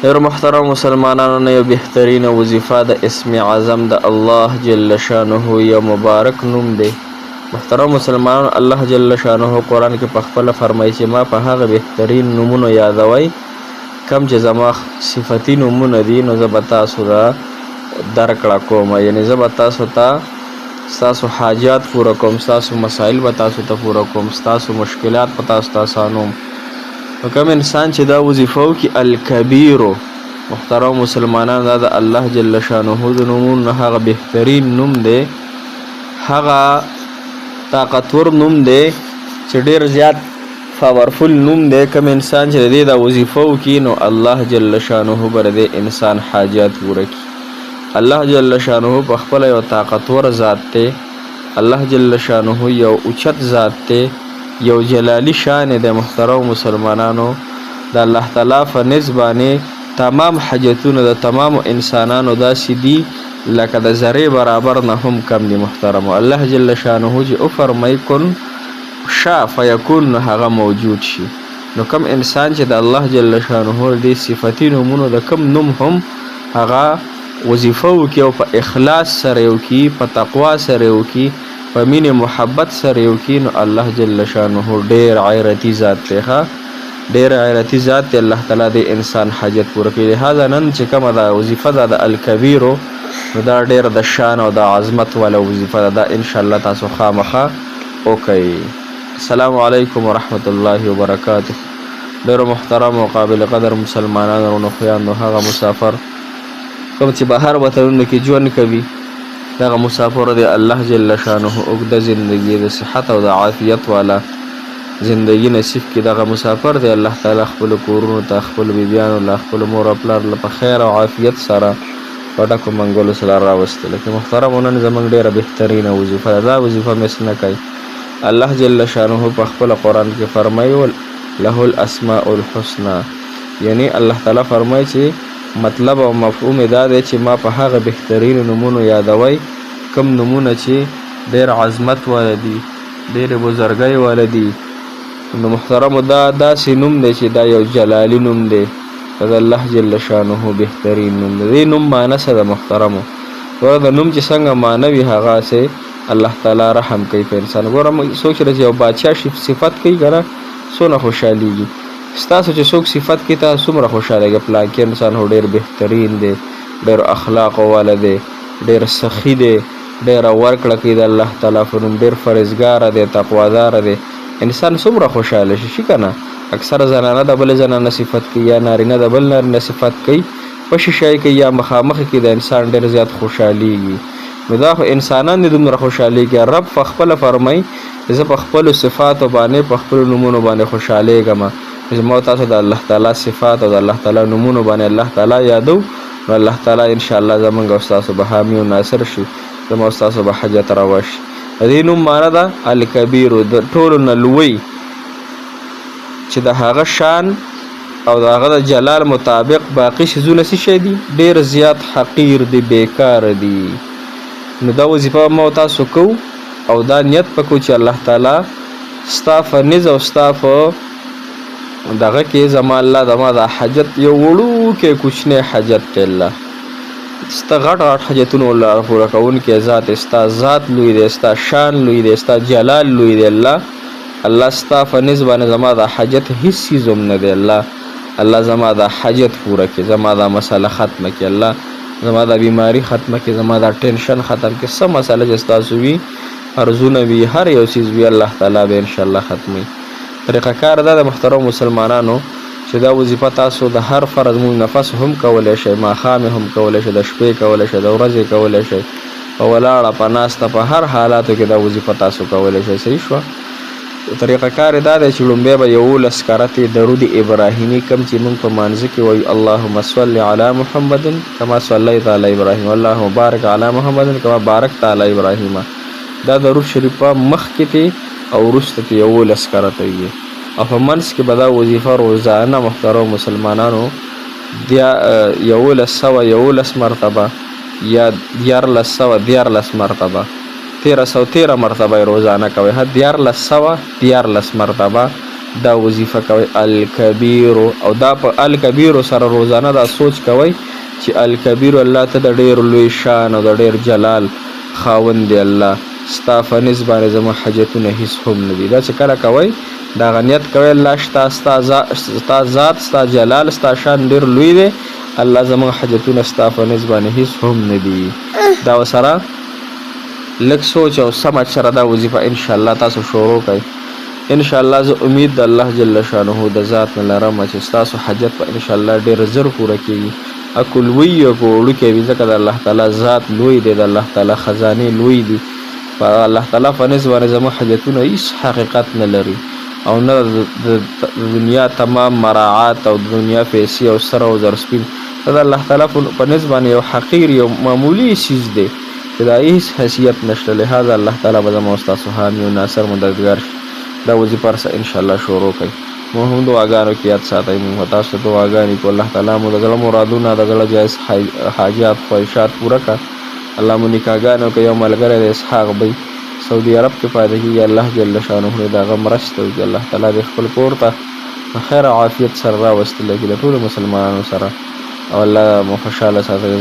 ډېر محترم مسلمانانو نه یو بهترینه وظیفه د اسم اعظم د الله جل شانه یو مبارک نوم دی. محترم مسلمانانو، الله جل شانه قرآن کې په خپله فرمایي چې ما په هغه بهترین نومونو یادوئ کم چې زما صفتي نومونه دي، نو زه به تاسو را درکړه کوم، یعنې زه به تاسو ته ستاسو حاجات پوره کوم، ستاسو مسایل به تاسو ته پوره کوم، ستاسو مشکلات به تاسو ته اسانوم. نو کوم انسان چې دا وظیفه وکړي الکبیرو، محترم مسلمانان، دا د الله جل شانه د نومونو نه هغه بهترین نوم دی، هغه طاقتور نوم دی چې ډېر زیات پاورفل نوم دی. کوم انسان چې د دې دا وظیفه وکړي نو الله جل شانه به د دې انسان حاجات پوره کړي. الله جل شانه په خپله یو طاقتور ذات دی، الله جل شانه یو اوچت ذات دی، یو جلالی شان د محترم مسلمانانو. د الله تعالی په نسبانې تمام حاجتونه د تمام انسانانو داسې دي لکه د ذرې برابر نه هم کم دي. محترمو، الله جل شانه چې وفرمایي کن شا فیکون، هغه موجود شي. نو کم انسان چې د الله جل شانه د صفتي نومونو د کم نوم هم هغه وظیفه وکړي او په اخلاص سره یې وکړي، په تقوا سره یې وکړي، په مینې محبت سره یو کړي، نو الله جل شانه ډېر غیرتي ذات دی. ډېر غیرتي ذات دی. الله تعالی د انسان حاجت پوره کوي. لهذا نن چې کومه دا وظیفه ده د الکبیرو، نو دا ډېر د شان او د عظمت والا وظیفه ده. دا انشاءالله تاسو خامخا وکئ. السلام علیکم ورحمت الله وبرکاته. ډېرو محترم او قابل قدر مسلمانانو او خویندو، هغه مسافر کوم چې بهر وطنونو کې ژوند کوي، دغه مسافر دی الله جل شانه اوږده زندگی د صحت او د عافیت والا زندگی نصیب کړي. دغه مسافر دی الله تعالی خپلو کورونو ته، خپلو بیبیانو له، خپلو مور او پلار له په خیر او عافیت سره په ډکو منګلو سره راوستلی. که محترمو، نن زموږ ډېره بهترینه وظیفه ده. دا وظیفه مس نه کوي. الله جل شانه په خپله قرآن کې فرمایي له الاسماء الحسنى، یعنی الله تعالی فرمایي چې مطلب او مفهوم دا دی چې ما په هغه بهترینو نومونو یادوئ کم نومونه چې ډېر عظمت والا دي، ډېرې بزرګۍ والا دي. نو محترمو، دا داسې نوم دی چې دا یو جلالي نوم دی، دا د الله جل شانه بهترین نوم دی. دې نوم معنی څه ده محترمو؟ ګوره د نوم چې څنګه معنی وي هغسې الله تعالی رحم کوي په انسان. ګوره څوک چې یو بادشاه صفت کوي که نه، څونه خوشحالېږي. ستاسو چې څوک صفت کوي تاسو څومره خوشحالیږئ. پلانکي انسان هو ډېر بهترین دی، ډېر اخلاقو والا دی، ډېر سخي دی، ډېره ورکړه کوي د الله تعالی په نوم، ډېر فرزګاره دی، تقواداره دی. انسان څومره خوشحاله شي که نه؟ اکثره زنانه د بلې زنانه صفت کوي، یا نارینه د بل نارینه صفت کوي، په شیشی کوي یا مخامخ کې د انسان ډېر زیات خوشحالیږي. نو دا خو انسانان دي دومره خوشحالیږي. رب په خپله فرمایي زه په خپلو صفاتو باندې، په خپلو نومونو باندې خوشحالیږم. زما تاسو د الله تعالی صفات او د الله تعالی نومونو باندې الله تعالی یادو، نو الله تعالی انشاءالله زموږ او ستاسو به حامی او ناصر شي، زما او ستاسو به حاجت روا شي. د دې نوم معنی ده الکبیرو، د ټولو نه لوی، چې د هغه شان او د هغه د جلال مطابق باقي شیزونه څه شی دي؟ ډېر زیات حقیر دي، بیکاره دي. نو دا وظیفه ما او تاسو کوو او دا نیت پکو چې الله تعالی ستا په نز او ستا په دغه کې زما الله زما دا حاجت یو وړوکی کوچنی حاجت دی، الله ستا غټ غټ حاجتونه الله پوره کوونکی ذات، ستا ذات لوی دی، ستا شان لوی دی، ستا جلال لوی دی. الله ستا په نس باندې زما دا حاجت هیڅ څیز هم نه دی. الله زما دا حاجت پوره کړي، زما دا مسله ختمه کړي، الله زما دا بیماری ختمه کړي، زما دا ټینشن ختم کړي. څه مسله چې ستاسو وي، ارزونه وي، هر یو څیز وي، الله تعالی به انشاءالله ختموي. طریقه کار دا د محترم مسلمانانو چې دا وظیفه تاسو د هر فرض مون نفس هم کولی شئ، ماښام هم کولی شئ، د شپې کولی شئ، د ورځې کولی شئ، په ولاړه، په ناسته، په هر حالاتو کې دا وظیفه تاسو کولی شئ. صحیح شوه؟ طریقه کار دا دی چې لومبی به 11 کرتې درود ابراهیمي کوم چې موږ په مانځه کې وایو اللهم صل علی محمد کما صلیت علی ابراهیم، اللهم بارک علی محمد کما بارکت علی ابراهیم. دا درود شریف په مخکې تی او وروسته تی 11 کرته وي، او په منځ کې به دا وظیفه روزانه محترم مسلمانانو 1111 مرتبه یا 1414 مرتبه 1313 مرتبه روزانه کوي. 1413 مرتبه دا وظیفه کوئ الکبیر. او دا په الکبیر سره روزانه دا سوچ کوئ چې الکبیر الله ته د ډېر لوی شان او د ډېر جلال خاوند دی الله، ستا په نسب باندې زما حاجتونه هیڅ هم نه دي. دا چې کله کوئ دغه نیت کوئ الله ستا ذات ستا جلال ستا شان ډېر لوی دی، الله زما حاجتونه ستا په نسب باندې هیڅ هم نه دي. دا ورسره لږ سوچ او سمج سره دا وظیفه انشاءالله تاسو شروع کړئ. انشاءالله زه امید د الله جل شانه د ذات نه لرم چې ستاسو حاجت به انشاءالله ډېر زر پوره کېږي. اکو لوی او وړوکی وي ځکه د الله تعالی ذات لوی دی، د الله تعالی خزانې لوی دي. په الله تعالی په نسب باندې زموږ حاجتونه هېڅ حقیقت نه لري او نه د دنیا تمام مراعات او د دنیا پیسې او سر او زرسپین. دا د الله تعالی په نسب باندې یو حقیر یو معمولي څیز دی چې دا هېڅ حیثیت نشته. لهذا الله تعالی به زما او ستاسو حامي او ناصر مددګار شي. دا وظیفه سره انشاءالله شروع کړئ. مو هم دعاګانو کې یاد ساتئ. موږ تاسو ته دعاګانې کوو الله تعالی مو د زړه مرادونه د زړه جایز حاجات خواهشات پوره کړه. الله مو نکاحګانو کې یو ملګری د اسحاق بی سعودي عرب کې پاتې کېږي، الله جل شانه د هغه مرسته وکړي. الله تعالی د خپل کور ته په خیر او عافیت سره راوستلی کړي د ټولو مسلمانانو سره او الله مو خوشحاله ساتي.